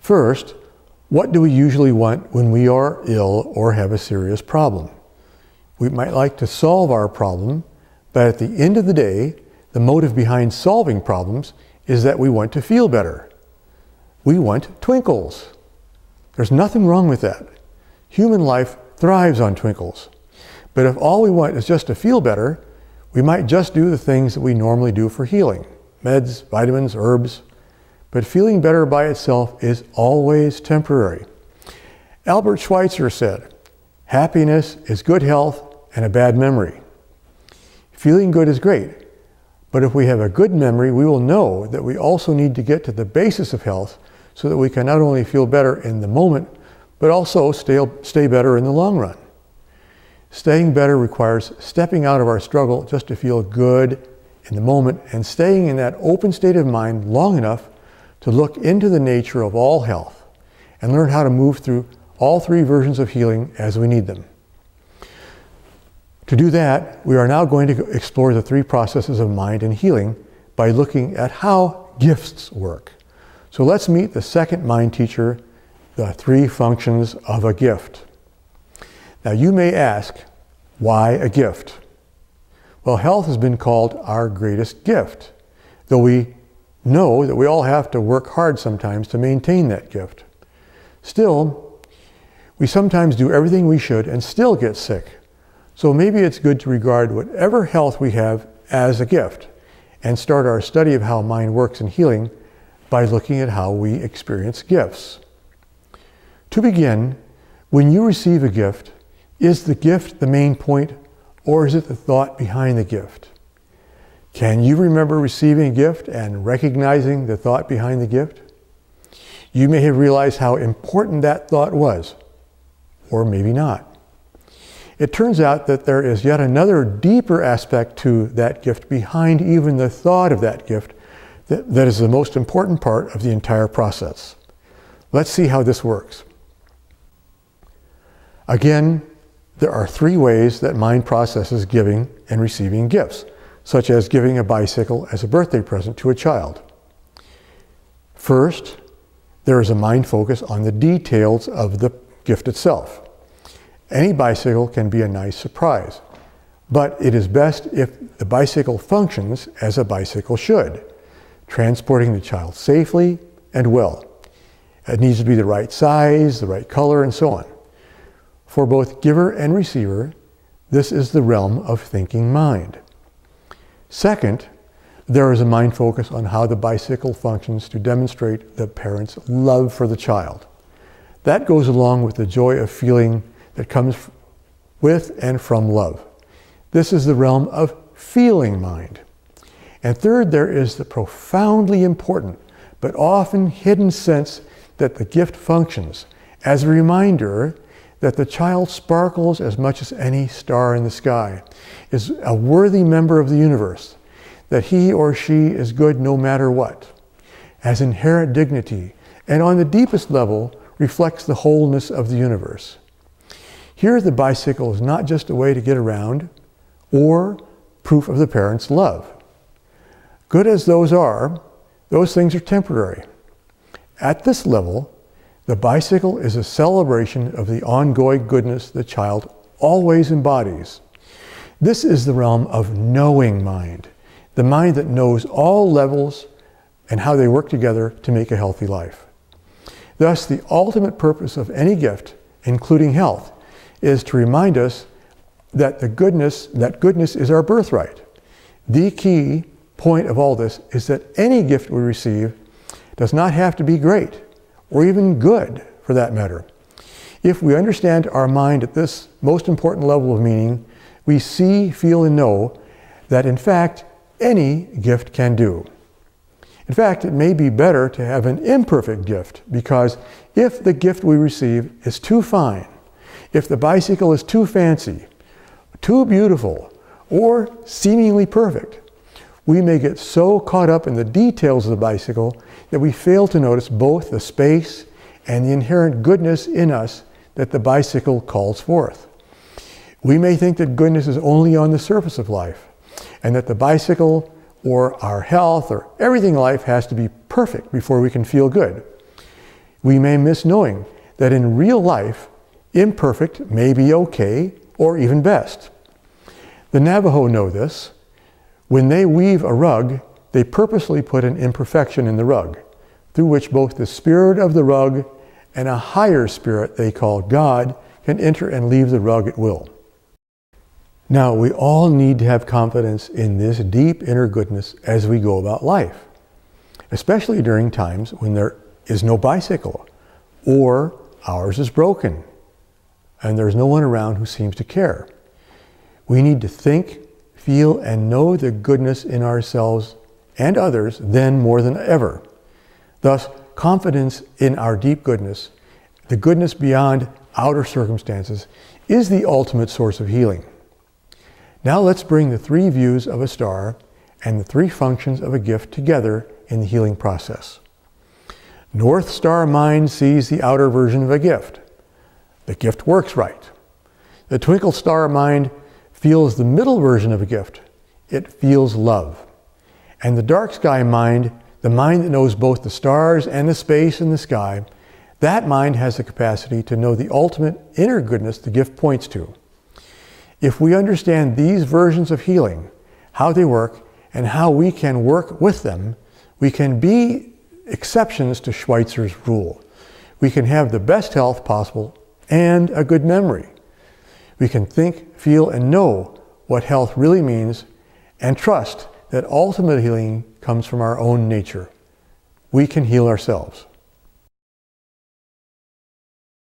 First, what do we usually want when we are ill or have a serious problem? We might like to solve our problem, but at the end of the day, the motive behind solving problems is that we want to feel better. We want twinkles. There's nothing wrong with that. Human life thrives on twinkles. But if all we want is just to feel better, we might just do the things that we normally do for healing. Meds, vitamins, herbs. But feeling better by itself is always temporary. Albert Schweitzer said, "Happiness is good health and a bad memory." Feeling good is great, but if we have a good memory, we will know that we also need to get to the basis of health so that we can not only feel better in the moment, but also stay better in the long run. Staying better requires stepping out of our struggle just to feel good in the moment and staying in that open state of mind long enough to look into the nature of all health and learn how to move through all three versions of healing as we need them. To do that, we are now going to explore the three processes of mind and healing by looking at how gifts work. So let's meet the second mind teacher, the three functions of a gift. Now you may ask, why a gift? Well, health has been called our greatest gift, though we know that we all have to work hard sometimes to maintain that gift. Still, we sometimes do everything we should and still get sick. So maybe it's good to regard whatever health we have as a gift and start our study of how mind works in healing by looking at how we experience gifts. To begin, when you receive a gift, is the gift the main point or is it the thought behind the gift? Can you remember receiving a gift and recognizing the thought behind the gift? You may have realized how important that thought was, or maybe not. It turns out that there is yet another deeper aspect to that gift behind even the thought of that gift that is the most important part of the entire process. Let's see how this works. Again, there are three ways that mind processes giving and receiving gifts, such as giving a bicycle as a birthday present to a child. First, there is a mind focus on the details of the gift itself. Any bicycle can be a nice surprise, but it is best if the bicycle functions as a bicycle should, transporting the child safely and well. It needs to be the right size, the right color, and so on. For both giver and receiver, this is the realm of thinking mind. Second, there is a mind focus on how the bicycle functions to demonstrate the parent's love for the child. That goes along with the joy of feeling that comes with and from love. This is the realm of feeling mind. And third, there is the profoundly important but often hidden sense that the gift functions as a reminder that the child sparkles as much as any star in the sky, is a worthy member of the universe, that he or she is good no matter what, has inherent dignity, and on the deepest level reflects the wholeness of the universe. Here, the bicycle is not just a way to get around or proof of the parent's love. Good as those are, those things are temporary. At this level, the bicycle is a celebration of the ongoing goodness the child always embodies. This is the realm of knowing mind, the mind that knows all levels and how they work together to make a healthy life. Thus, the ultimate purpose of any gift, including health, is to remind us that goodness is our birthright. The key point of all this is that any gift we receive does not have to be great, or even good for that matter. If we understand our mind at this most important level of meaning, we see, feel, and know that in fact, any gift can do. In fact, it may be better to have an imperfect gift, because if the gift we receive is too fine, if the bicycle is too fancy, too beautiful, or seemingly perfect, we may get so caught up in the details of the bicycle that we fail to notice both the space and the inherent goodness in us that the bicycle calls forth. We may think that goodness is only on the surface of life, and that the bicycle or our health or everything in life has to be perfect before we can feel good. We may miss knowing that in real life, imperfect may be okay or even best. The Navajo know this. When they weave a rug, they purposely put an imperfection in the rug, through which both the spirit of the rug and a higher spirit they call God can enter and leave the rug at will. Now, we all need to have confidence in this deep inner goodness as we go about life, especially during times when there is no bicycle, or ours is broken, and there's no one around who seems to care. We need to think, feel, and know the goodness in ourselves and others then more than ever. Thus, confidence in our deep goodness, the goodness beyond outer circumstances, is the ultimate source of healing. Now let's bring the three views of a star and the three functions of a gift together in the healing process. North Star mind sees the outer version of a gift. The gift works right. The Twinkle Star mind feels the middle version of a gift. It feels love. And the Dark Sky mind, the mind that knows both the stars and the space in the sky, that mind has the capacity to know the ultimate inner goodness the gift points to. If we understand these versions of healing, how they work, and how we can work with them, we can be exceptions to Schweitzer's rule. We can have the best health possible and a good memory. We can think, feel, and know what health really means, and trust that ultimate healing comes from our own nature. We can heal ourselves.